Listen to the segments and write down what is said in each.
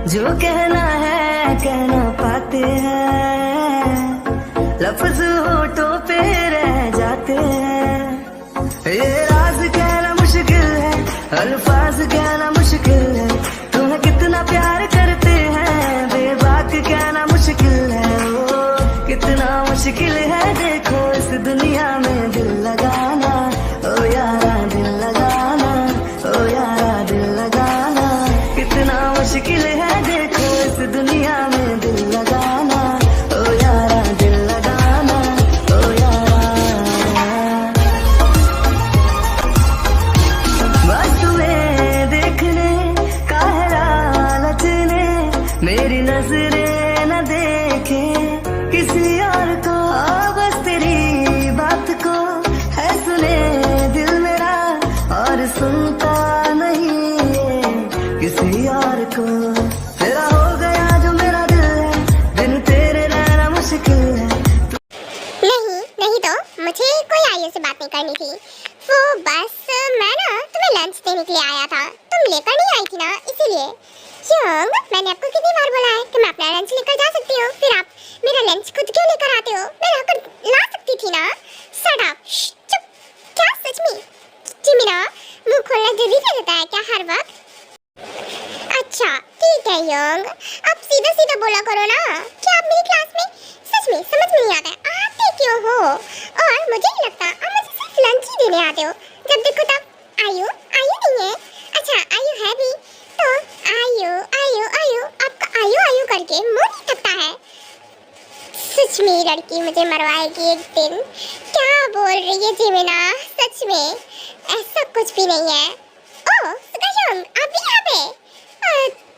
जो कहना है कह ना पाते हैं, लफ्ज होठों पे रह जाते हैं। ये राज कहना मुश्किल है, अल्फाज कहना मुश्किल है, तुम्हें कितना प्यार करते हैं बेबाक कहना मुश्किल है। ओ कितना मुश्किल है देखो इस दुनिया में दिल लगाना, ओ यारा दिल लगाना, ओ यारा दिल लगाना। कितना मुश्किल है देखो इस दुनिया में दिल लगाना, ओ यारा दिल लगाना, ओ यारा। बस तुम्हें देखने का है लालच ने, मेरी नजरें न देखे किसी और को, बस तेरी बात को है सुने दिल मेरा और सुनता नहीं है किसी और को। तेरा हो गया जो मेरा दिल है, बिन तेरे रहना मुश्किल है। नहीं तो मुझे कोई आयु से बात नहीं करनी थी। वो बस मैं ना तुम्हें लंच देने के लिए आया था, तुम लेकर नहीं आई थी ना, इसीलिए। यंग, मैंने आपको कितनी बार बोला है कि मैं अपना लंच लेकर जा सकती हूँ, फिर आप मेरा लंच खुद क्यों लेकर आते हो? मैं लाकर ला सकती थी ना। शट अप, चुप। क्या सच में जिमिना मुंह खोलना जल्दी कर देता है क्या हर वक्त? अच्छा ठीक है यंग, आप सीधा सीधा बोला करो ना कि आप मेरी क्लास में सच में समझ में नहीं आता है, आते क्यों हो? और मुझे नहीं लगता आप मुझे सिर्फ लंच ही देने आते हो, जब देखो तब आयु आयु नहीं है। अच्छा आयु है भी तो आयु आयु आयु, आपका आयु आयु करके मुंह नहीं थकता है? सच में लड़की मुझे मरवाएगी एक दिन। क्या बोल रही है जिमिना? सच में ऐसा कुछ भी नहीं है। ओह सुगायंग, आप भी यहाँ पे?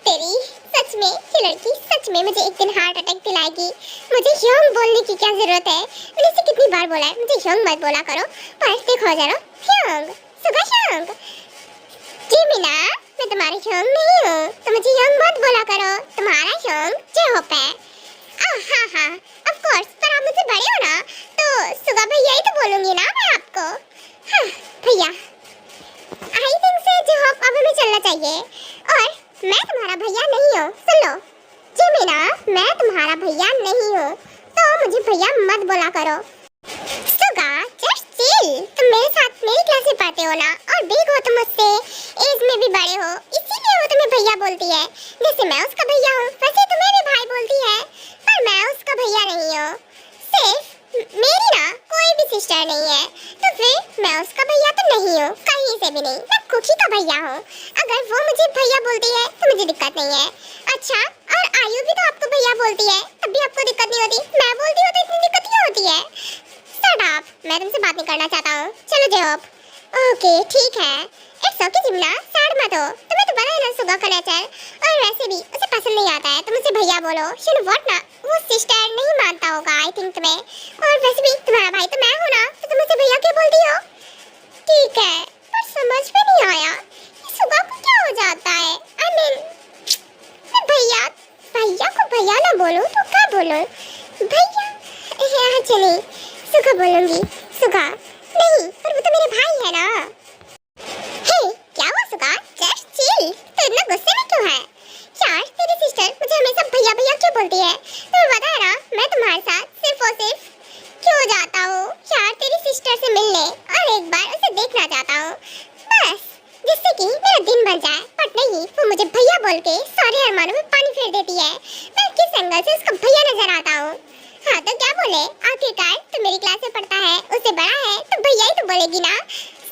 तेरी सच में ये लड़की सच में मुझे एक दिन हार्ट अटैक दिलाएगी। मुझे यंग बोलने की क्या जरूरत है? मैंने इसे कितनी बार बोला है मुझे यंग मत बोला करो, पर देखो जरा यंग, सुगायंग। जिमिना मैं तुम्हारी यंग नहीं हूँ, तो मुझे यंग मत बोला करो, तुम्हारा यंग जेहोप है। हाँ हाँ ऑफ कोर्स, पर आप मुझसे बड़े हो ना, तो सुगा भैया ही तो बोलूंगी ना मैं आपको। हाँ भैया, आई थिंक से जेहोप अब हमें चलना चाहिए। और मैं तुम्हारा भैया नहीं हूँ, सुन लो जिमिना, मैं तुम्हारा भैया नहीं हूँ, तो मुझे भैया मत बोला करो। सुगा जस्ट चिल, तुम मेरे साथ मेरी क्लास में पढ़ते हो ना, और बिग हो तुम मुझसे, एज में भी बड़े हो, इसीलिए वो तुम्हें भैया बोलती है। जैसे मैं उसका भैया हूँ वैसे तुम्हें भी भाई बोलती है, पर मैं उसका भैया नहीं हूँ। सिर्फ मेरी ना कोई भी सिस्टर नहीं है, तो फिर मैं उसका भैया तो नहीं हूँ, कहीं से भी नहीं। मैं कुकी का भैया हूँ, अगर वो मुझे भैया बोलती है तो मुझे दिक्कत नहीं है। अच्छा, और आयु भी तो आपको भैया बोलती है, तब भी आपको दिक्कत नहीं होती, मैं बोलती हूँ तो इतनी दिक्कत क्यों होती है? शट अप, मैं तुमसे बात नहीं करना चाहता हूँ, चलो जेहोप। ओके ठीक है, इट्स ओके जिमिना, सैड मत हो, तुम्हें तो पता है ना सुगा का नेचर, और वैसे भी उसे पसंद नहीं आता है तुम उसे भैया बोलो। यू नो व्हाट ना, वो सिस्टर नहीं मानता होगा आई थिंक तुम्हें, और वैसे भी तुम्हारा भाई तो मैं हूँ ना, तो तुम उसे भैया क्यों बोलती हो? ठीक है, पर समझ में नहीं आया ये सुगा को क्या हो जाता है। आई मीन मैं भैया भैया को भैया ना बोलूँ तो क्या बोलूँ? भैया यहाँ चलिए सुगा बोलूँगी। सुगा नहीं, पर वो तो मेरे भाई है ना। हे क्या हुआ सुगा, जस्ट चिल, तो इतना गुस्से में क्यों है? यार तेरी सिस्टर मुझे हमेशा भैया भैया क्यों बोलती है? तुम्हें पता है ना मैं तुम्हारे साथ सिर्फ और सिर्फ क्यों जाता हूँ यार तेरी सिस्टर से मिलने, और एक बार उसे देखना चाहता हूँ, बस जिससे कि मेरा दिन बन जाए। बट नहीं, वो मुझे भैया बोल के सारे अरमानों में पानी फेर देती है। मैं किस एंगल से उसका भैया नजर आता हूँ? हाँ तो क्या बोले, आखिरकार तो मेरी क्लास में पढ़ता है, उससे बड़ा है तो भैया ही तो बोलेगी ना।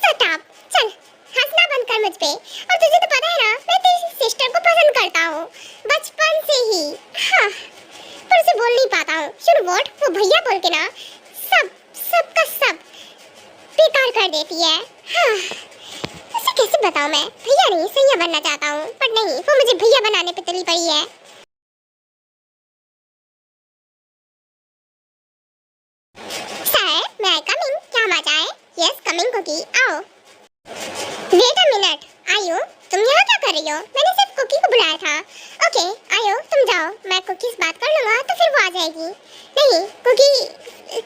शट अप, चल हंसना बंद कर मुझ पे। और तुझे तो पता है ना मैं तेरी सिस्टर को पसंद करता हूँ बचपन से ही। हाँ पर उसे बोल नहीं पाता हूँ। यू नो व्हाट, वो भैया बोल के ना सब का सब बेकार कर देती है। हाँ उसे कैसे बताऊँ मैं, भैया नहीं सैया बनना चाहता हूँ, पर नहीं वो मुझे भैया बनाने पे तुली पड़ी है। सर मैं कमिंग, क्या मजा है? यस कमिंग कुकी, आओ। वेट अ मिनट, आयु तुम यहाँ क्या कर रही हो? मैंने सिर्फ कुकी को बुलाया था। ओके आयु तुम जाओ, मैं कुकी से बात कर लूँगा तो फिर वो आ जाएगी। नहीं कुकी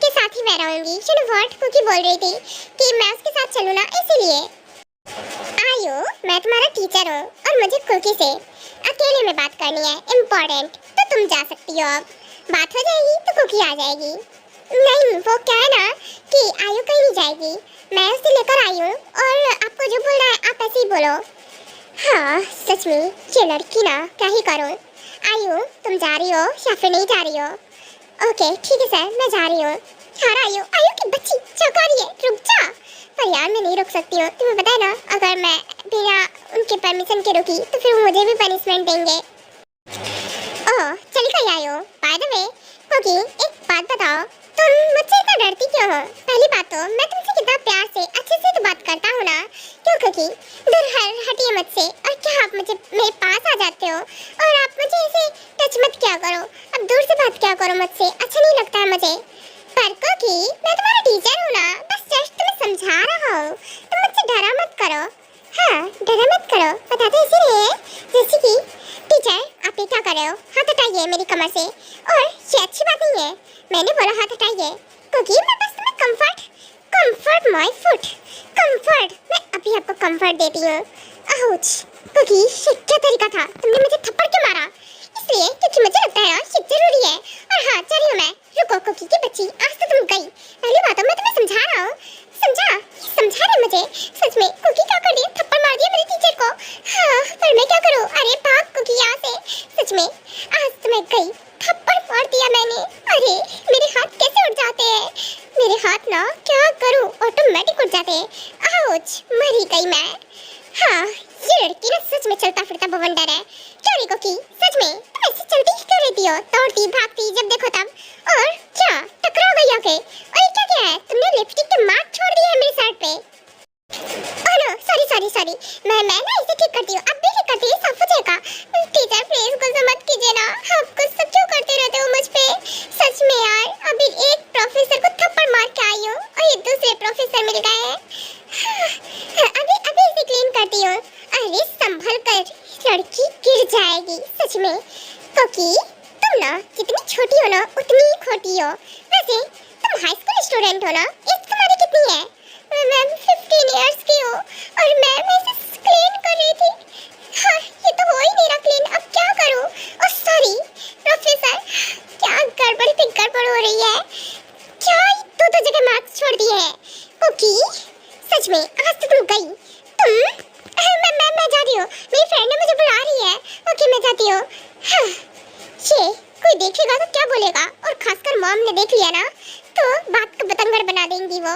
के साथ ही मैं रहूँगी। यू नो व्हाट, कुकी बोल रही थी कि मैं उसके साथ चलूँ ना, इसीलिए। आयु, मैं तुम्हारा टीचर हूँ और मुझे कुकी से अकेले में बात करनी है, इम्पोर्टेंट। तो तुम जा सकती हो, अब बात हो जाएगी तो कुकी आ जाएगी। नहीं, वो क्या है ना कि आयु कहीं नहीं जाएगी, मैं उसे लेकर आई हूँ और आपको जो बोलना है आप ऐसे ही बोलो। हाँ सच में ये लड़की ना, क्या ही करूँ। आयु तुम जा रही हो या फिर नहीं जा रही हो? ओके ठीक है सर, मैं जा रही हूँ। यार आयु, आयु की बच्ची चौंका रही है, रुक जा। पर यार मैं नहीं रुक सकती हूँ, तुम्हें पता है ना, अगर मैं बिना उनके परमिशन के रुकी तो फिर मुझे भी पनिशमेंट देंगे। ओह चली गई आयु। बाय द वे कुकी, एक बात बताओ, तुम मुझसे इतना डरती क्यों हो? पहली बात तो मैं तुमसे कितना प्यार से अच्छे से तो बात करता हूँ ना, क्यों कुकी? दूर हटिए मुझसे। और क्या आप मुझे मेरे पास आ जाते हो और आप मुझे ऐसे टच मत क्या करो, अब दूर से बात क्या करो मुझसे, अच्छा नहीं लगता है मुझे। पर कुकी मैं तुम्हारा टीचर हूँ ना, बस जस्ट तुम्हें समझा रहा हूँ, तुम मुझसे डरा मत करो। हाँ डरा मत करो, बताते इसीलिए जैसे कि टीचर आप ये क्या कर रहे हो? हाथ हटाइए मेरी कमर से। और ये अच्छी बात नहीं है, मैंने बोला हाथ हटाइए। क्योंकि मैं बस तुम्हें कंफर्ट माय फुट, कंफर्ट, मैं अभी आपको कंफर्ट देती हूँ। आउच। क्योंकि ये क्या तरीका था, तुमने मुझे थप्पड़ क्यों मारा? इसलिए क्योंकि मुझे लगता है ये जरूरी है। और हाँ चल रही हूँ मैं। रुको कुकी की बच्ची, आज तो तुम गई। पहली बात मैं तुम्हें समझा रहा हूँ, समझा रहे मुझे। सच में कुकी क्या कर दिया, थप्पड़ मार दिया मेरे टीचर को। हाँ पर मैं क्या करूँ? अरे भाग कुकी यहाँ से। सच में आज तो मैं गई, थप्पड़ मार दिया मैंने। अरे मेरे हाथ कैसे उठ जाते हैं, मेरे हाथ ना क्या करूँ ऑटोमेटिक उठ जाते हैं। आउच, मरी गई मैं। हाँ ये लड़की ना सच में चलता फिरता बवंडर है। क्या रे कुकी, सच में तुम ऐसे चलती क्यों रहती हो, दौड़ती भागती जब देखो तब? और क्या टकरा गई आके? और ये क्या है, तुमने लिपस्टिक के मार्क छोड़ दिए हैं मेरी शर्ट पे। ओह नो सॉरी, मैं ना इसे ठीक करती हूँ, अब भी ठीक करती हूँ, सब हो जाएगा। टीचर प्लीज गुस्सा मत कीजिए ना, आप गुस्सा क्यों करते रहते हो मुझ पे? सच में यार, अभी एक प्रोफेसर को थप्पड़ मार के आई हूँ और ये दूसरे प्रोफेसर मिल गए हैं। अभी इसे क्लीन करती हूँ। अरे संभल कर, लड़की गिर जाएगी सच में। क्योंकि तुम ना जितनी छोटी हो ना उतनी ही खोटी हो। वैसे तुम हाई स्कूल स्टूडेंट हो ना, एज तुम्हारी कितनी है? मैं 15 इयर्स की हूँ और मैं इसे क्लीन कर रही थी। हाँ ये तो हो ही नहीं रहा क्लीन, अब क्या करूँ? ओह सॉरी प्रोफेसर, क्या गड़बड़ हो रही है? क्या दो जगह मार्क्स छोड़ दिए हैं? कुकी सच में आज तो तुम गई। मैं जा रही हूँ, मेरी फ्रेंड ने मुझे बुला रही है। ओके मैं जाती हूँ। हाँ ये कोई देखेगा तो क्या बोलेगा, और खासकर मॉम ने देख लिया ना तो बात को बतंगड़ बना देंगी वो।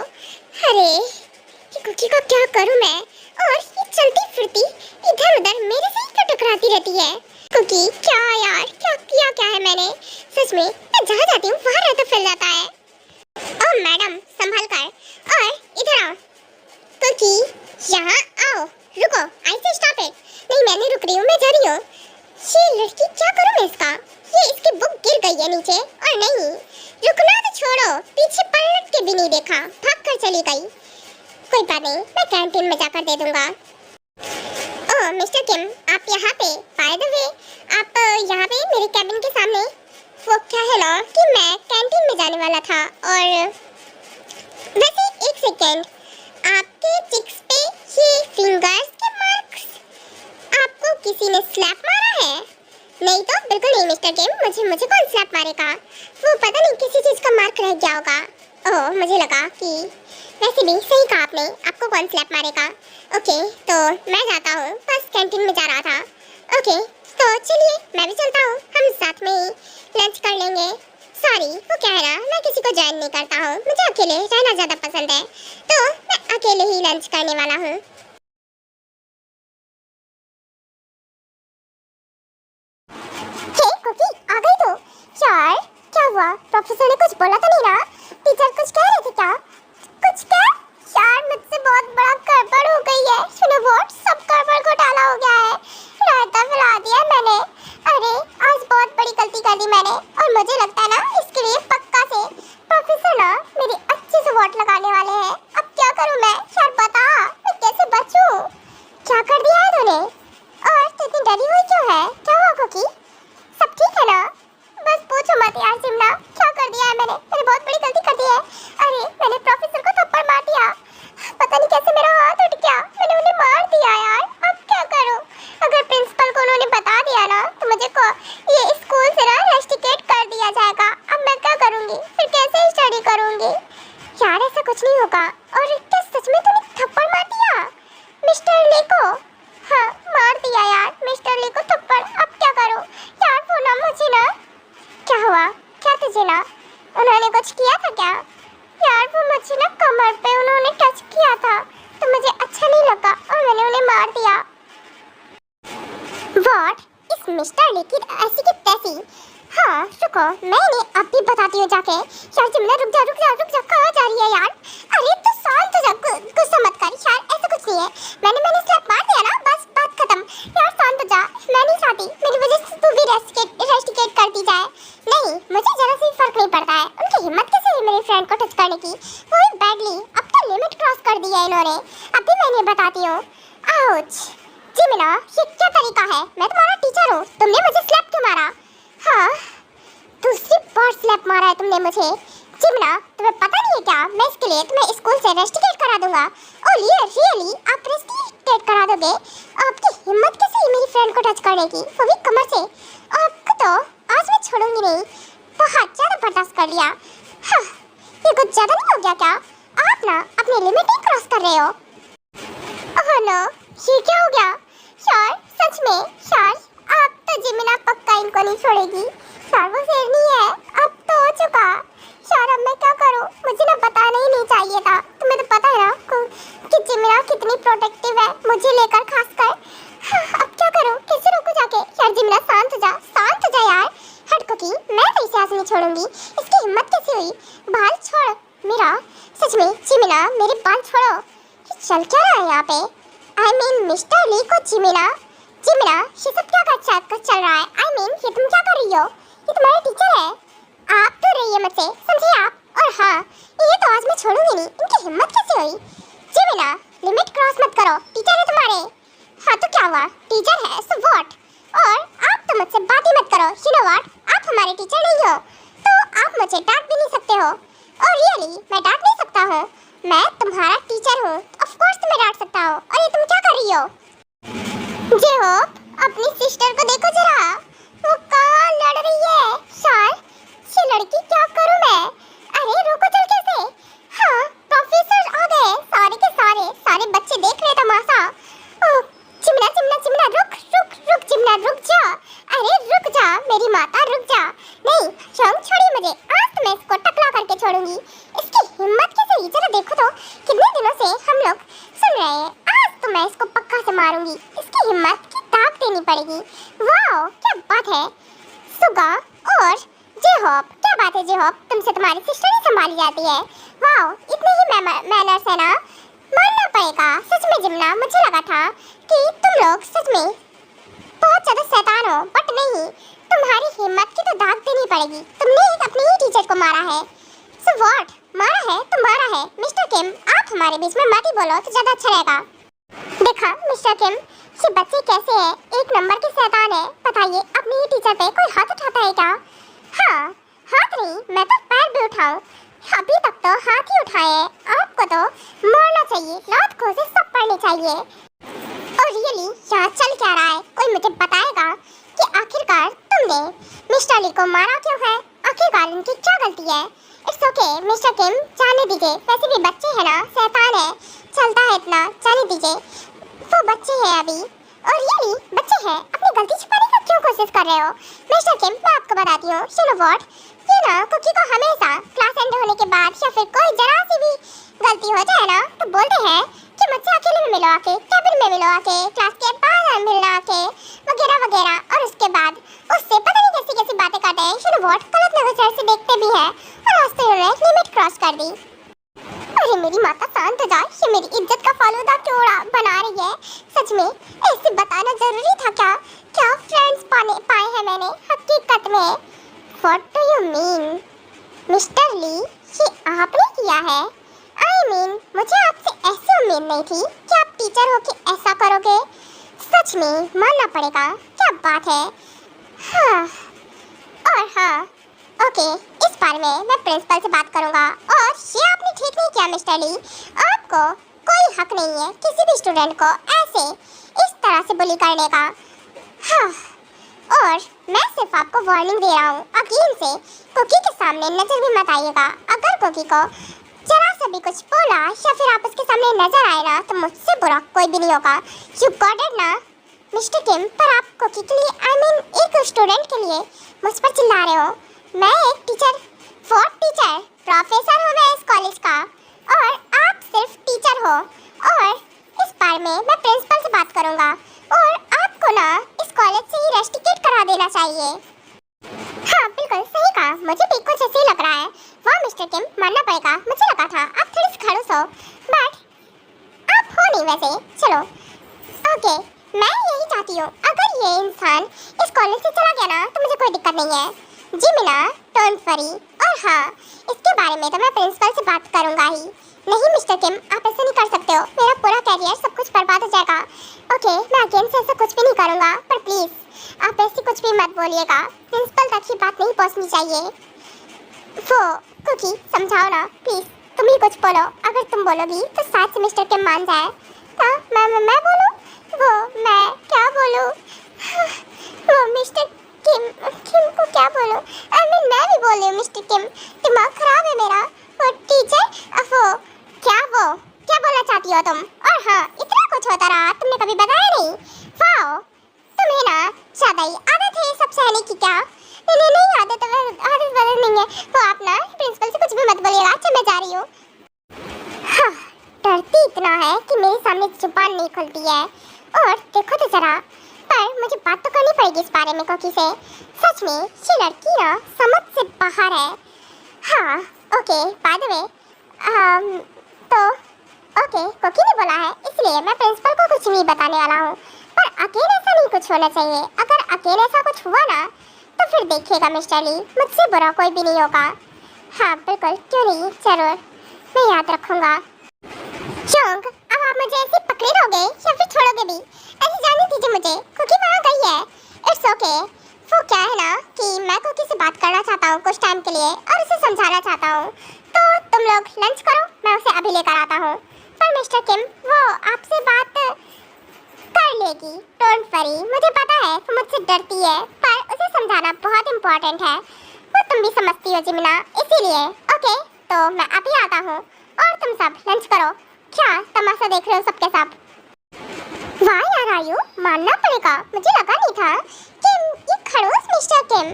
अरे ये कुकी को क्या करूँ मैं? और ये चलती फिरती इधर उधर मेरे से ही टकराती रहती है। कुकी क्या यार, क्या किया क्या है मैंने? सच में मैं जहाँ जाती हूँ वहाँ रहता फैल जाता है। ओह मैडम संभल कर, और इधर आओ। कुकी यहाँ आओ, रुको, आई से स्टॉप इट। नहीं मैं नहीं रुक रही हूँ, मैं जा रही हूँ। ये लड़की क्या करूँ मैं इसका? ये इसकी बुक गिर गई है नीचे, और नहीं रुकना तो छोड़ो, पीछे पलट के भी नहीं देखा, भाग कर चली गई। कोई बात नहीं, मैं कैंटीन में जाकर दे दूंगा। ओह मिस्टर किम, आप यहाँ पे? बाय द वे आप यहाँ पे मेरे कैबिन के सामने? वो क्या है ना कि मैं कैंटीन में जाने वाला था, और वैसे एक सेकेंड, आपके चिक्स पे ये फिंगर्स के मार्क्स, आपको किसी ने स्लैप मारा है? नहीं तो बिल्कुल नहीं मिस्टर किम, मुझे कौन स्लैप मारेगा? वो पता नहीं किसी चीज का मार्क रह गया होगा। ओह मुझे लगा कि, वैसे भी सही कहा आपने, आपको कौन स्लैप मारेगा। ओके तो मैं जाता हूँ, बस कैंटीन में जा रहा था। ओके तो चलिए मैं भी चलता हूँ, हम साथ में ही लंच कर लेंगे। सॉरी वो क्या है ना, मैं किसी को ज्वाइन नहीं करता हूँ, मुझे अकेले रहना ज़्यादा पसंद है, तो मैं अकेले ही लंच करने वाला हूँ। हे कुकी आ गई तू? यार क्या हुआ, प्रोफेसर ने कुछ बोला तो नहीं ना? टीचर कुछ कह रहे थे क्या? कुछ क्या? यार मुझसे बहुत बड़ा गड़बड़ हो गई है। सुनो व्हाट, सब गड़बड़ घोटाला हो गया है, रायता फैला दिया मैंने। अरे आज बहुत बड़ी गलती कर दी मैंने, और मुझे लगता है ना इसके लिए पक्का से प्रोफेसर ना मेरी अच्छे से वोट लगाने वाले हैं। अब क्या करूं मैं? यार बता मैं कैसे बचूं? क्या कर दिया है तूने? और तू इतनी डरी हुई क्यों है? क्या हुआ कुकी? सब ठीक है ना? बस पूछो मत यार सिमना, क्या कर दिया है मैंने? मेरे बहुत कैसे स्टडी करूंगी? यार ऐसा कुछ नहीं होगा। और क्या सच में तूने थप्पड़ मार दिया मिस्टर ली को? हाँ मार दिया यार मिस्टर ली को थप्पड़। अब क्या करूं यार? वो ना मुझे ना, क्या हुआ? क्या तुझे ना उन्होंने कुछ किया था क्या? यार वो मुझे ना कमर पे उन्होंने टच किया था तो मुझे अच्छा नहीं लगा और मैंने उन्हें मार दिया। व्हाट? इस मिस्टर ली की ऐसी की तैसी। हाँ रुको मैं इन्हें अब भी बताती हूँ जाके। यार जिमना रुक जा कहाँ जा रही है यार? अरे तू शांत हो जा, गुस्सा मत कर यार, ऐसा कुछ नहीं है। मैंने स्लैप मार दिया ना, बस बात खत्म। यार शांत हो जा, मैं नहीं चाहती मेरी वजह से तू भी रेस्टिकेट कर दी जाए। नहीं मुझे जरा सी फर्क नहीं पड़ता है। उनकी हिम्मत कैसे हुई मेरी फ्रेंड को टच करने की, वो भी बैडली। अब तो लिमिट क्रॉस कर दी है इन्होंने। अब भी मैं इन्हें बताती हूँ। आउच जिमिना, ये क्या तरीका है? मैं तुम्हारा टीचर हूँ, तुमने मुझे स्लैप क्यों मारा? हाँ दूसरी बार स्लैप मारा है तुमने मुझे। जिमिना तुम्हें पता नहीं है क्या? मैं इसके लिए तुम्हें स्कूल से रेस्टिकेट करा दूंगा। और ये रियली आप रेस्टिकेट करा दोगे? आपकी हिम्मत कैसे हुई मेरी फ्रेंड को टच करने की, वो भी कमर से? आपको तो आज मैं छोड़ूंगी नहीं। बहुत ज्यादा बर्दाश्त कर लिया। हाँ ये कुछ ज्यादा नहीं हो गया क्या? आप ना अपनी लिमिट ही क्रॉस कर रहे हो। ओह नो ये क्या हो गया? यार सच में यार आप तो जिमिना पक्का इनको नहीं छोड़ेगी। यार वो शेरनी है, अब तो हो चुका। यार अब मैं क्या करूं? मुझे ना बताना ही नहीं चाहिए था। तुम्हें तो पता है ना कि जिमिना कितनी प्रोटेक्टिव है मुझे लेकर खासकर। हाँ, अब क्या करूं? कैसे रोकूं जाके? यार जिमिना शांत हो जा यार। हट कुकी, मैं तो इसे आज नहीं छोड़ूंगी। इसकी हिम्मत कैसे हुई? बाल छोड़ मेरा। सच में जिमिना मेरे बाल छोड़ो। ये चल क्या रहा है यहाँ पे? I mean मिस्टर ली को जिमिना ये सब क्या चल रहा है? I mean ये तुम क्या कर रही हो? ये तुम्हारे टीचर है, आप तो रही है मुझसे, समझे आप? और हाँ ये तो आज मैं छोड़ूंगी नहीं। इनकी हिम्मत कैसे हुई? जिमिना लिमिट क्रॉस मत करो, टीचर है तुम्हारे। हाँ तो क्या हुआ? टीचर है सो व्हाट? और आप तो मुझसे बात ही मत करो। यू नो व्हाट, आप हमारे टीचर नहीं हो तो आप मुझे डांट भी नहीं सकते हो। और रियली मैं डांट नहीं सकता हूँ? मैं तुम्हारा टीचर हूँ, ऑफ कोर्स तुम्हें डांट सकता हूँ। और ये तुम क्या कर रही हो? जे हो अपनी सिस्टर को देखो जरा, वो कहाँ लड़ रही है। यार ये लड़की क्या करूँ मैं? अरे रुको चल कैसे? हाँ प्रोफेसर आ गए, सारे के सारे बच्चे देख रहे तमाशा। चिमना रुक चिमना रुक जा। अरे रुक जा मेरी माता, रुक जा। नहीं शंख छोड़िए मुझे, आज तो मैं इसको टकला करके छोड़ूंगी। इसकी हिम्मत कैसे हुई? जरा देखो तो कितने दिनों से हम लोग सुन रहे हैं। आज तो मैं इसको पक्का से मारूंगी। इसकी हिम्मत की दाग देनी पड़ेगी। वाओ क्या बात है सुगा और जेहोप, क्या बात है जेहोप, तुमसे तुम्हारी सिस्टर ही संभाली जाती है। वाओ इतने ही मैनर्स है ना, मानना पड़ेगा। सच में जिमना मुझे लगा था कि तुम लोग सच में बहुत ज्यादा शैतान हो, बट नहीं, तुम्हारी हिम्मत की तो दाग देनी पड़ेगी। तुमने अपने ही टीचर को मारा है। So what? मारा है तो मारा है। मिस्टर किम आप हमारे बीच में मत ही बोलो तो ज्यादा अच्छा रहेगा। देखा मिस्टर किम, ये बच्चे कैसे हैं? एक नंबर के शैतान है। बताइए अपने ही टीचर पे कोई हाथ उठाता है क्या? हाँ हाथ नहीं, मैं तो पैर भी उठाऊं। अभी तक तो हाथ ही उठाए हैं। आपको तो मरना चाहिए, लात घोंसे सब पड़ने चाहिए। और रियली यहाँ चल क्या रहा है? कोई मुझे बताएगा कि आखिरकार तुमने मिस्टर ली को मारा क्यों है? आखिरकार इनकी क्या गलती है? इट्स ओके मिस्टर किम, जाने दीजिए। वैसे भी बच्चे हैं ना, शैतान है, चलता है इतना, जाने दीजिए। वो बच्चे हैं अभी, और रियली बच्चे हैं, अपनी गलती छुपाने की क्यों कोशिश कर रहे हो? मिस्टर किम मैं आपको बताती हूँ, यू नो व्हाट, ये ना कुकी को हमेशा क्लास एंड होने के बाद या फिर कोई जरा सी भी गलती हो जाए ना तो बोलते हैं कि मुझसे अकेले में मिलो आके, कैबिन में मिलो आके, क्लास के बाहर मिलना आके, वगैरह वगैरह। और उसके बाद उससे पता नहीं कैसी कैसी बातें करते हैं। यू नो व्हाट, गलत नजर से देखते भी हैं। और आज तो उन्होंने लिमिट क्रॉस कर दी। अरे मेरी माता शांत हो जा, ये मेरी इज्जत का फालूदा टोड़ा बना रही है। सच में ऐसे बताना जरूरी था क्या? क्या फ्रेंड्स पाए हैं मैंने हकीकत में? What do you mean mister Lee, ये आपने किया है? आई मीन मुझे आपसे ऐसी उम्मीद नहीं थी कि आप टीचर हो के ऐसा करोगे। सच में मानना पड़ेगा, क्या बात है। हाँ और हाँ ओके, इस बारे में मैं प्रिंसिपल से बात करूंगा। और ये आपने ठीक नहीं किया मिस्टर ली, आपको कोई हक नहीं है किसी भी स्टूडेंट को ऐसे इस तरह से बुली करने का। हाँ और मैं सिर्फ आपको वार्निंग दे रहा हूँ, अगेन से कुकी के सामने नजर भी मत आइएगा। अगर कुकी को जरा सा भी कुछ बोला या फिर आप उसके सामने नजर आए ना तो मुझसे बुरा कोई भी नहीं होगा। यू गॉट इट ना मिस्टर किम? पर आप कुकी के लिए एक स्टूडेंट के लिए मुझ पर चिल्ला रहे हो। मैं एक टीचर, फोर्थ टीचर, प्रोफेसर हूँ मैं इस कॉलेज का, और आप सिर्फ टीचर हो। और इस बार में मैं प्रिंसिपल से बात करूँगा और आपको ना इस कॉलेज से ही रेस्टिकेट करा देना चाहिए। हाँ बिल्कुल सही कहा, मुझे भी कुछ ऐसे ही लग रहा है। वाह मिस्टर किम, मानना पड़ेगा, मुझे लगा था आप थोड़ी सी खड़ूस हो, बट आप हो नहीं वैसे। चलो ओके, मैं यही चाहती हूँ अगर ये इंसान इस कॉलेज से चला गया ना तो मुझे कोई दिक्कत नहीं है। जी मीना, डोंट वरी। और हाँ, इसके बारे में तो मैं प्रिंसिपल से बात करूँगा ही। नहीं मिस्टर किम, आप ऐसे नहीं कर सकते हो, मेरा पूरा कैरियर सब कुछ बर्बाद हो जाएगा। ओके, मैं अगेन से ऐसा कुछ भी नहीं करूँगा, पर प्लीज़ आप ऐसी कुछ भी मत बोलिएगा। प्रिंसिपल तक ये बात नहीं पहुँचनी चाहिए। वो कुकी समझाओ ना प्लीज़, तुम ही कुछ बोलो। अगर तुम बोलोगी तो शायद से मिस्टर किम मान जाए। हाँ मैं बोलूँ? वो मैं क्या बोलूँ? वो मिस्टर किम को क्या बोलूँ? मैं भी बोल रही हूँ मिस्टर किम, दिमाग खराब है मेरा। वो टीचर, वो क्या बोलना चाहती हो तुम? और हाँ, इतना कुछ होता रहा तुमने कभी बताया नहीं। वाओ, तुम्हें ना ज़्यादा ही आदत है सब सहने की। क्या नहीं आदत बदल नहीं है। वो आप ना प्रिंसिपल से कुछ भी मत बोलिएगा। अच्छा मैं जा रही हूँ। हाँ, डरती इतना है कि मेरे सामने जुबान नहीं खुलती है। और देखो तो जरा, पर मुझे बात तो करनी पड़ेगी इस बारे में कुकी से। सच में ये लड़की ना समझ से बाहर है। हाँ ओके, बाय द वे तो ओके, कुकी ने बोला है इसलिए मैं प्रिंसिपल को कुछ नहीं बताने वाला हूँ। पर अकेले ऐसा नहीं कुछ होना चाहिए। अगर अकेले ऐसा कुछ हुआ ना तो फिर देखिएगा मिस्टर ली, मुझसे बुरा कोई भी नहीं होगा। हाँ बिल्कुल, क्यों नहीं, जरूर मैं याद रखूँगा। चोंग, अब आप मुझे ऐसे पकड़े रहोगे या फिर छोड़ोगे भी? ऐसे जाने दीजिए मुझे, कुकी वहाँ गई है। It's okay. वो क्या है ना कि मैं कुकी से बात करना चाहता हूँ कुछ टाइम के लिए और उसे समझाना चाहता हूँ। तो तुम लोग लंच करो, मैं उसे अभी लेकर आता हूँ। पर मिस्टर किम वो आपसे बात कर लेगी, डोंट वरी। मुझे पता है वो मुझसे डरती है, पर उसे समझाना बहुत इम्पोर्टेंट है। वो तुम भी समझती हो जिमिना, इसीलिए। ओके, तो मैं अभी आता हूँ और तुम सब लंच करो। क्या तमाशा देख रहे हो सबके सब? वाह यार आयु, मानना पड़ेगा, मुझे लगा नहीं था कि ये खड़ूस मिस्टर किम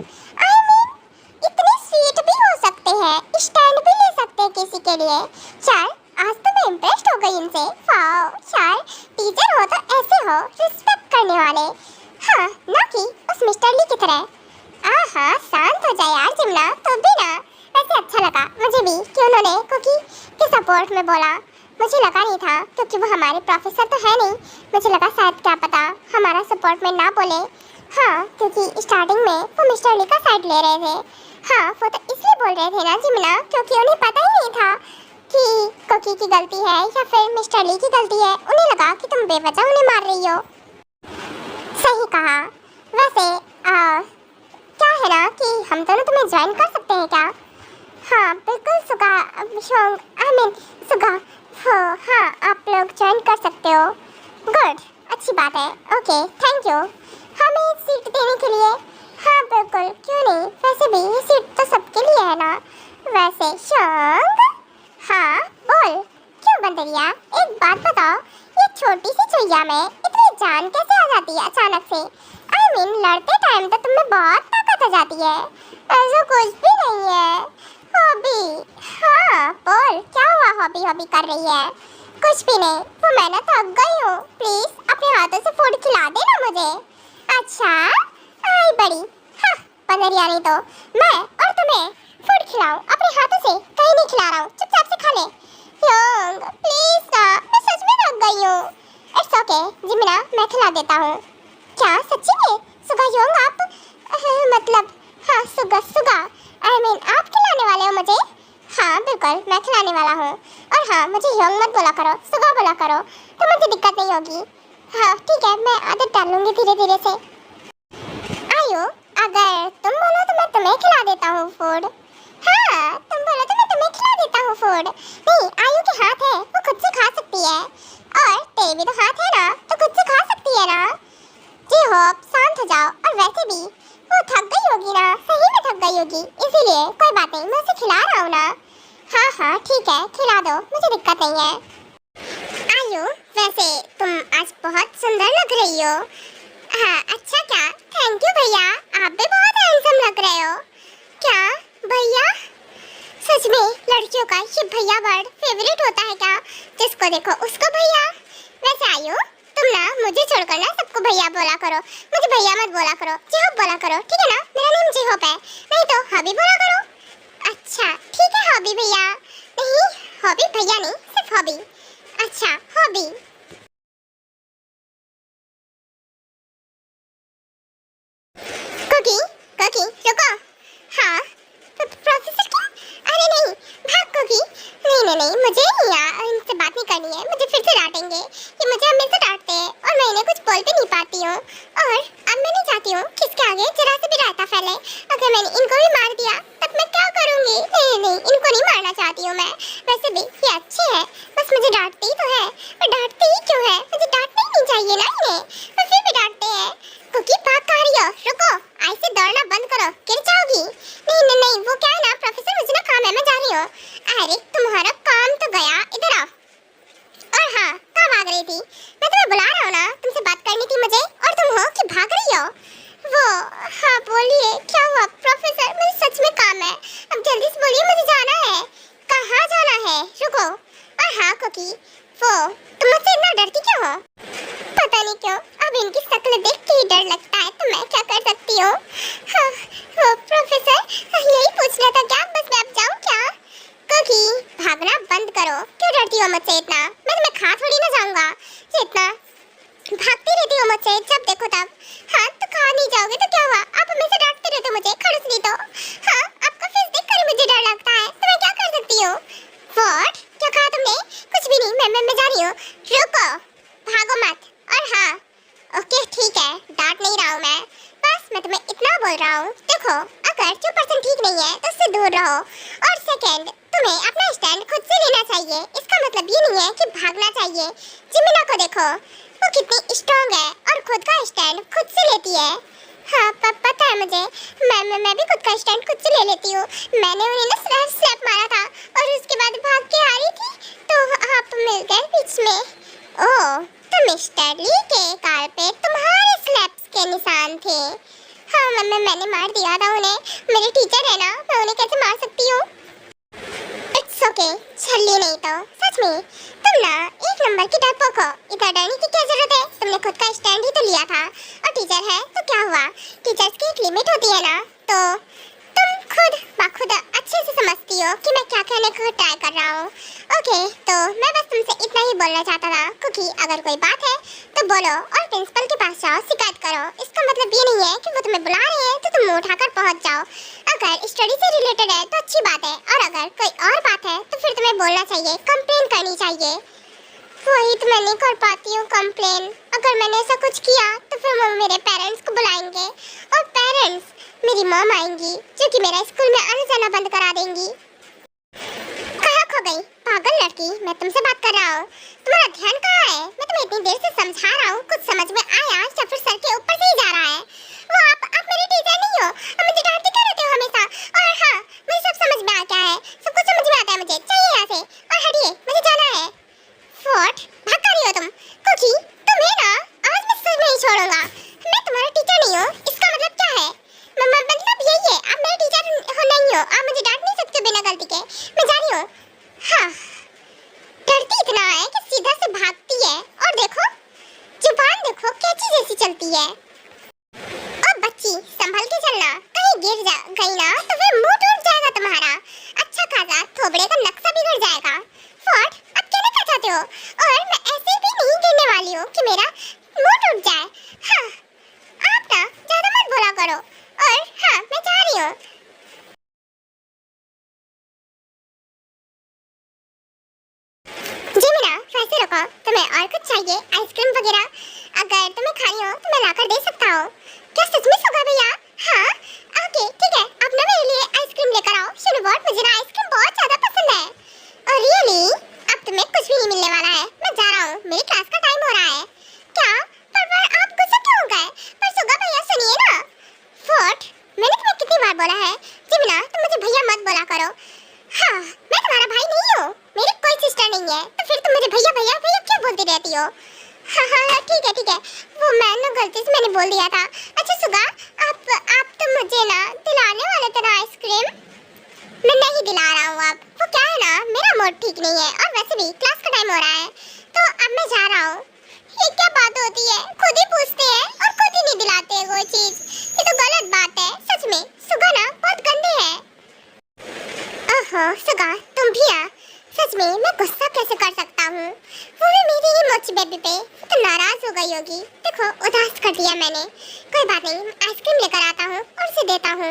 इतने स्वीट भी हो सकते हैं, स्टैंड भी ले सकते हैं किसी के लिए। यार आज तो मैं इम्प्रेस्ड हो गई इनसे। वाओ यार, टीचर हो तो ऐसे हो, रिस्पेक्ट करने वाले। हाँ, ना कि उस मिस्टर ली की तरह। आहा, शांत हो जाए यार जिमना, तो भी ना ऐसे अच्छा लगा मुझे भी कि उन्होंने कुकी के सपोर्ट में बोला। मुझे लगा नहीं था क्योंकि वो हमारे प्रोफेसर तो है नहीं, मुझे लगा शायद क्या पता हमारा सपोर्ट में ना बोले। हाँ, क्योंकि स्टार्टिंग में वो मिस्टर ली का साइड ले रहे थे। हाँ, वो तो इसलिए बोल रहे थे ना जिमिना, क्योंकि उन्हें पता ही नहीं था कि कुकी की गलती है या फिर मिस्टर ली की गलती है। उन्हें लगा कि तुम बेवजह उन्हें मार रही हो। सही कहा। वैसे क्या है ना कि हम दोनों तुम्हें ज्वाइन कर सकते हैं क्या? हाँ बिल्कुल सुगा, हाँ आप लोग ज्वाइन कर सकते हो। गुड, अच्छी बात है। ओके थैंक यू हमें सीट देने के लिए। हाँ बिल्कुल, क्यों नहीं, वैसे भी ये सीट तो सबके लिए है ना। वैसे शोंग, हाँ बोल। क्यों बंदरिया, एक बात बताओ, ये छोटी सी चुईया में इतनी जान कैसे आ जाती है अचानक से? लड़ते टाइम तो तुम्हें बहुत ताकत आ जाती है। ऐसा कुछ भी नहीं है। हॉबी, हाँ बोल, क्या हुआ? हॉबी कर रही है? कुछ भी नहीं, तो मैं ना थक गई हूँ। प्लीज अपने हाथों से फूड खिला देना मुझे। अच्छा आई बड़ी, हाँ बंदरिया नहीं तो मैं और तुम्हें फूड खिलाऊं अपने हाथों से? कहीं नहीं खिला रहा हूँ, चुपचाप से खा ले। योंग प्लीज ना, मैं सच में थक गई हूँ। इट्स ओके जिमिना, मैं खिला देता हूँ। क्या सच्ची में? सुगा योंग आप मतलब हाँ सुगा आप खिलाने वाले हो मुझे? हाँ बिल्कुल, मैं खिलाने वाला हूँ। और हाँ, मुझे योंग मत बोला करो, सुगा बोला करो, तो मुझे दिक्कत नहीं होगी। हाँ ठीक है, मैं आदत डाल लूँगी धीरे धीरे से। आयु, अगर तुम बोलो तो मैं तुम्हें खिला देता हूँ फूड। हाँ तुम बोलो तो मैं तुम्हें खिला देता हूँ फूड। नहीं, आयु के हाथ है, वो खुद से खा सकती है। और तेरे भी तो हाथ है ना, तो खुद से खा सकती है ना। जी होप शांत हो जाओ। और वैसे भी ठीक है, खिला दो, मुझे दिक्कत नहीं है। आयु, वैसे तुम आज बहुत सुंदर लग रही हो। हाँ, अच्छा क्या? थैंक यू भैया, आप भी बहुत हैंडसम लग रहे हो। क्या भैया? सच में लड़कियों का ये भैया वर्ड फेवरेट होता है क्या? जिसको देखो उसको भैया। वैसे आयु, तुम ना मुझे छोड़कर ना सबको भैया बोला करो। मुझे भैया मत बोला करो, जेहोप बोला करो, ठीक है ना? मेरा नाम जेहोप है, नहीं तो हॉबी बोला करो। अच्छा ठीक है हॉबी भैया। नहीं, हॉबी भैया नहीं, सिर्फ हॉबी। अच्छा हॉबी। कुकी कुकी रुको। हाँ प्रोफेसर क्या? अरे नहीं भाग कुकी। नहीं मुझे इनसे बात नहीं करनी है, मुझे फिर से डांटेंगे। ये मुझे हमेशा डांटते हैं और मैं इन्हें कुछ बोल भी नहीं पाती हूँ। और अब मैं नहीं चाहती हूँ किसके आगे जरा से भी रायता फैले। अगर मैंने इनको भी मार दिया तब मैं क्या करूँगी? नहीं इनको नहीं मारना चाहती हूँ मैं। वैसे भी ये अच्छे हैं, बस मुझे डांटते ही तो है। और डांटते ही क्यों है? मुझे डांटना ही नहीं चाहिए ना इन्हें, पर फिर भी डांटते हैं। कुकी भाग कहाँ रही हो? रुको, ऐसे दौड़ना बंद करो, गिर जाओगी। नहीं वो क्या है ना प्रोफेसर, मुझे ना काम है, मैं जा रही हूँ। अरे तुम्हारा काम तो गया, इधर आओ। और हाँ, कहाँ भाग रही थी? मैं तुम्हें बुला रहा हूँ ना, तुमसे बात करनी थी मुझे, और तुम हो कि भाग रही हो? वो हाँ बोलिए, क्या हुआ प्रोफेसर? मुझे सच में काम है, अब जल्दी से बोलिए, मुझे जाना है। कहाँ जाना है? रुको। और हाँ कुकी, वो तुम मुझसे इतना डरती क्यों हो? पता नहीं क्यों, अब इनकी शक्ल देख के ही डर लगता है, तो मैं क्या कर सकती हूँ? हाँ, वो प्रोफेसर यही पूछना था क्या? बस मैं अब जाऊँ क्या? कुकी भागना बंद करो, क्यों डरती हो मुझसे इतना? मैं तुम्हें खा थोड़ी ना जाऊंगा जो इतना भागती रहती हो मुझसे, जब देखो तब। हाँ तो खा नहीं जाओगे तो क्या हुआ? आप हमेशा डांटते रहते हो मुझे, खड़ूस नहीं तो। हाँ आपका फेस देखकर ही मुझे डर लगता है, तो मैं क्या कर सकती हूँ? व्हाट? क्या कहा तुमने? कुछ भी नहीं, मैं जा रही हूँ। रुको, भागो मत। और हाँ ओके ठीक है, डांट नहीं रहा हूँ मैं, बस मैं तुम्हें इतना बोल रहा हूँ, देखो अगर जो पर्सन ठीक नहीं है तो उससे दूर रहो। और सेकंड, तुम्हें अपना स्टैंड खुद से लेना चाहिए। इसका मतलब ये नहीं है कि भागना चाहिए। जिमिना को देखो, वो कितनी स्ट्रांग है और खुद का स्टैंड खुद से लेती है। हाँ पता है मुझे, मैं भी खुद का स्टैंड खुद से ले लेती हूँ। मैंने उन्हें ना स्लैप मारा था और उसके बाद भाग के आ रही थी तो आप मिल गए बीच में। ओह तो मिस्टर ली के कार पे तुम्हारे स्लैप्स के निशान थे। हाँ मैंने मार दिया था उन्हें, मेरे टीचर है ना, मैं उन्हें कैसे मार सकती हूँ? इट्स ओके, छल्ली नहीं तो सच में तुम ना एक नंबर की डरपोक हो। इधर डरने की क्या जरूरत है? तुमने खुद का स्टैंड ही तो लिया था, और टीचर है तो क्या हुआ? टीचर्स की एक लिमिट होती है ना, तो तुम खुद बाखुद अच्छे से समझती हो कि मैं क्या कहने को ट्राई कर रहा हूँ। ओके तो मैं बस तुमसे इतना ही बोलना चाहता था क्योंकि अगर कोई बात है तो बोलो और प्रिंसिपल के पास जाओ, शिकायत करो। इसका मतलब ये नहीं है कि वो तुम्हें बुला रहे हैं तो तुम मुंह उठाकर पहुंच जाओ। अगर स्टडी से रिलेटेड है तो अच्छी बात है, और अगर कोई और बात है तो फिर तुम्हें बोलना चाहिए, कंप्लेन करनी चाहिए। वही तो मैं नहीं कर पाती हूँ कंप्लेन। अगर मैंने ऐसा कुछ किया तो फिर वो मेरे पेरेंट्स को बुलाएंगे, और पेरेंट्स मेरी मॉम आएंगी जो कि मेरा स्कूल में आना जाना बंद करा देंगी। कहाँ खो गई पागल लड़की? मैं तुमसे बात कर रहा हूँ, तुम्हारा ध्यान कहाँ है? मैं तुम्हें इतनी देर से समझा रहा हूँ, कुछ समझ में आया या फिर सर के ऊपर से ही जा रहा है? वो आप मेरे टीचर नहीं हो, अब मुझे डांटते क्यों रहते हो हमेशा? और हाँ मुझे सब समझ में आ गया है, सब कुछ समझ में आता है, मुझे चाहिए यहाँ से, और हटिए मुझे जाना है। व्हाट? भाग कर रही हो तुम? कुकी तुम्हें ना आज मैं सच में नहीं छोड़ूंगा। मैं तुम्हारा टीचर नहीं हूँ, इसका मतलब क्या है? मतलब यही है, आप मेरे टीचर नहीं हो, आप मुझे डांट नहीं सकते बिना गलती के। मैं जा रही हूँ। हाँ डरती इतना है कि सीधा से भागती है, और देखो जुबान देखो कैची जैसी चलती है। और बच्ची संभल के चलना, कहीं गिर जा गई ना तो फिर मुंह टूट जाएगा तुम्हारा, अच्छा खासा थोबड़े का नक्शा बिगड़ जाएगा। व्हाट? अब क्या कहना चाहते हो? और मैं ऐसे भी नहीं गिरने वाली हूँ कि मेरा मुंह टूट जाए। हाँ आप ना ज्यादा मत बोला करो। और हाँ मैं जा रही हूँ। जी मीना वैसे रुको, तुम्हें और कुछ चाहिए? आइसक्रीम वगैरह? अगर तुम्हें खानी हो तो मैं लाकर दे सकता हूँ। क्या सच में होगा भैया? हाँ ओके ठीक है, आप ना मेरे लिए आइसक्रीम लेकर आओ। सुनो व्हाट, मुझे ना आइसक्रीम बहुत ज्यादा पसंद है। और रियली अब तुम्हें कुछ भी नहीं मिलने वाला है, मैं जा रहा हूँ, मेरी क्लास का टाइम हो रहा है। क्या? पर आप गुस्सा क्यों हो गए? पर सुगा भैया सुनिए ना। व्हाट? मैंने तुम्हें कितनी बार बोला है जिमिना तुम मुझे भैया मत बोला करो। हाँ मैं तुम्हारा भाई नहीं हूँ। लेती हो। हाँ हाँ हाँ, ठीक है, वो मैं ना गलती से मैंने बोल दिया था। अच्छा सुगा, आप तो मुझे ना दिलाने वाले थे ना आइसक्रीम, मैं नहीं दिला रहा हूँ अब। वो क्या है ना, मेरा मूड ठीक नहीं है और वैसे भी क्लास का टाइम हो रहा है, तो अब मैं जा रहा हूँ। ये क्या बात होती है, खुद ही पूछते हैं और खुद ही नहीं दिलाते हैं कोई चीज, ये तो गलत बात है सच में। सुगा ना बहुत गंदे हैं। ओहो सुगा, तुम भी आ। सच में मैं गुस्सा कैसे कर सकता हूँ, वो भी मेरी ही मोची बेबी पे। तो नाराज हो गई होगी, देखो उदास कर दिया मैंने। कोई बात नहीं, आइसक्रीम लेकर आता हूँ और उसे देता हूँ।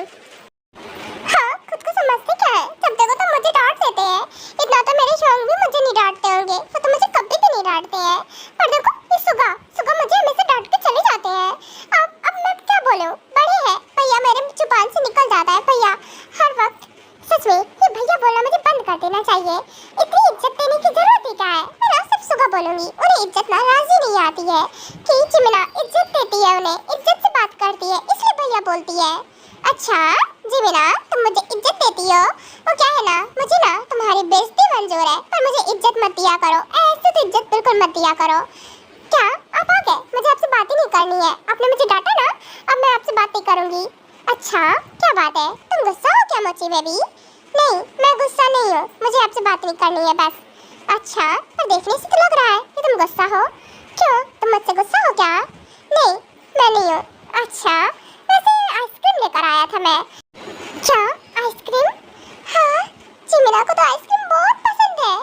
हाँ, खुद को समझते क्या है, जब देखो तो मुझे डांट देते हैं। इतना तो मेरे शौक भी मुझे नहीं डांटते होंगे, वो तो मुझे कभी भी नहीं डांटते हैं। पर देखो ये सुगा मुझे हमेशा डांट के चले जाते हैं। अब मैं क्या बोलूं, बड़े हैं भैया, मेरे जुबान से निकल जाता है भैया हर वक्त। सच में ये भैया बोलना मुझे बंद कर देना चाहिए, इतनी इज्जत देने की जरूरत ही क्या है। मैं ना सिर्फ सुगा बोलूंगी, उन्हें इज्जत ना राजी नहीं आती है कि चिमना इज्जत देती है, उन्हें इज्जत से बात करती है, इसलिए भैया बोलती है। अच्छा जिमिना, तुम मुझे इज्जत देती हो, वो क्या है ना, मुझे ना तुम्हारी बेइज्जती मंजूर है, पर मुझे इज्जत मत दिया करो, ऐसे तो इज्जत बिल्कुल मत दिया करो। क्या आप आ गए, मुझे आपसे बात ही नहीं करनी है, आपने मुझे डांटा ना, अब मैं आपसे बात नहीं करूंगी। अच्छा क्या बात है, तुम गुस्सा हो क्या मोची बेबी? नहीं मैं गुस्सा नहीं हूँ, मुझे आपसे बात नहीं करनी है बस। अच्छा, पर देखने से तो लग रहा है कि तुम गुस्सा हो। क्यों, तुम मुझसे गुस्सा हो क्या? नहीं मैं नहीं हूँ। अच्छा वैसे आइसक्रीम लेकर आया था मैं। क्या आइसक्रीम? हाँ, चिमना को तो आइसक्रीम बहुत पसंद है,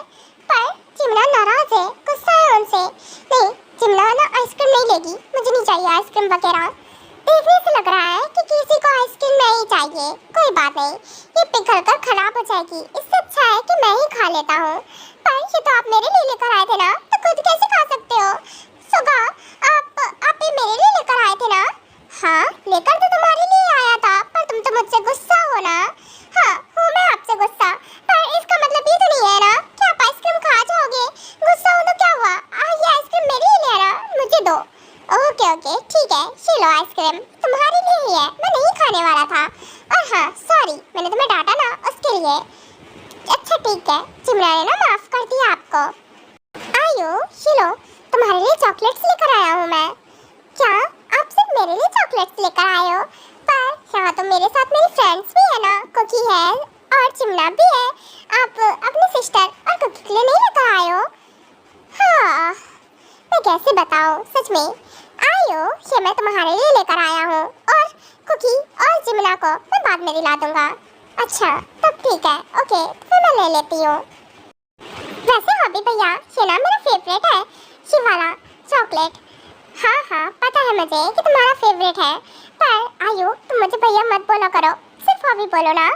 पर चिमना नाराज है, गुस्सा है उनसे। नहीं चिमना ना आइसक्रीम नहीं लेगी, मुझे नहीं चाहिए आइसक्रीम वगैरह। देखने से लग रहा है कि किसी को आइसक्रीम नहीं चाहिए। कोई बात नहीं, ये पिघल कर खराब हो जाएगी, इससे अच्छा है कि मैं ही खा लेता हूँ। पर ये तो आप मेरे लिए लेकर आए थे ना, तो खुद कैसे खा सकते हो? सुगा आप ये मेरे लिए लेकर आए थे ना? हाँ लेकर तो तुम्हारे लिए आया था, पर तुम तो मुझसे गुस्सा हो ना। हाँ हूँ मैं आपसे गुस्सा, पर इसका मतलब ये तो नहीं है ना कि आप आइसक्रीम खा जाओगे। गुस्सा हो तो क्या हुआ, ये आइसक्रीम मेरे लिए ले आना, मुझे दो। ओके ठीक है, ये लो आइसक्रीम, तुम्हारे लिए ही है, मैं नहीं खाने वाला था। और हाँ सॉरी, मैंने तुम्हें डांटा ना उसके लिए। अच्छा ठीक है, चिमना ने ना माफ कर दिया आपको। आयो ये लो, तुम्हारे लिए चॉकलेट्स लेकर आया हूँ मैं। क्या आप सिर्फ मेरे लिए चॉकलेट्स लेकर आए हो? पर यहाँ तो मेरे साथ मेरी फ्रेंड्स भी है ना, कुकी है और चिमना भी है। आप अपनी सिस्टर और कुकी के लिए नहीं लेकर आए हो? हाँ मैं कैसे बताऊँ, सच में। आयो ये मैं तुम्हारे लिए लेकर आया हूँ, और कुकी और चिमना को मैं बाद में दिला दूंगा। अच्छा तब ठीक है, ओके फिर मैं ले लेती हूँ। वैसे हॉबी भैया, ये ना मेरा फेवरेट है, ये वाला चॉकलेट। हाँ पता है मुझे कि तुम्हारा फेवरेट है, पर आयु तुम मुझे भैया मत बोला करो, सिर्फ हॉबी बोलो ना।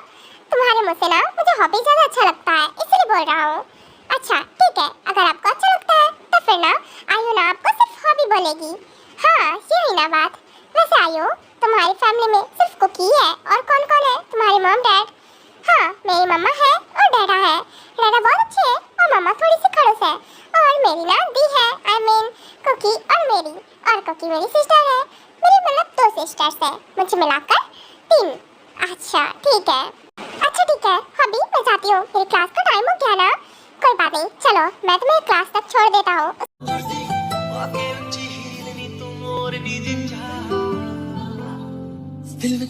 तुम्हारे मुँह से ना मुझे हॉबी ज़्यादा अच्छा लगता है, इसलिए बोल रहा हूँ। अच्छा ठीक है, अगर आपको अच्छा लगता है तो फिर ना आयु ना आपको सिर्फ हॉबी बोलेगी। हाँ यही ना बात। वैसे आयु तुम्हारी फैमिली में सिर्फ कुकी है, और कौन कौन है? तुम्हारी मॉम डैड? हाँ मेरी मम्मा है और डैडा है। डैडा बहुत अच्छे है और मम्मा थोड़ी सी खड़ूस है, और मेरी ना दी है, आई मीन कुकी और मेरी, और कुकी मेरी सिस्टर है। मेरी मतलब 2 सिस्टर्स है, मुझे मिलाकर 3। अच्छा ठीक है, अभी मैं जाती हूँ, मेरी क्लास का टाइम हो गया ना। कोई बात नहीं, चलो मैं तुम्हें क्लास तक छोड़ देता हूँ। दिल में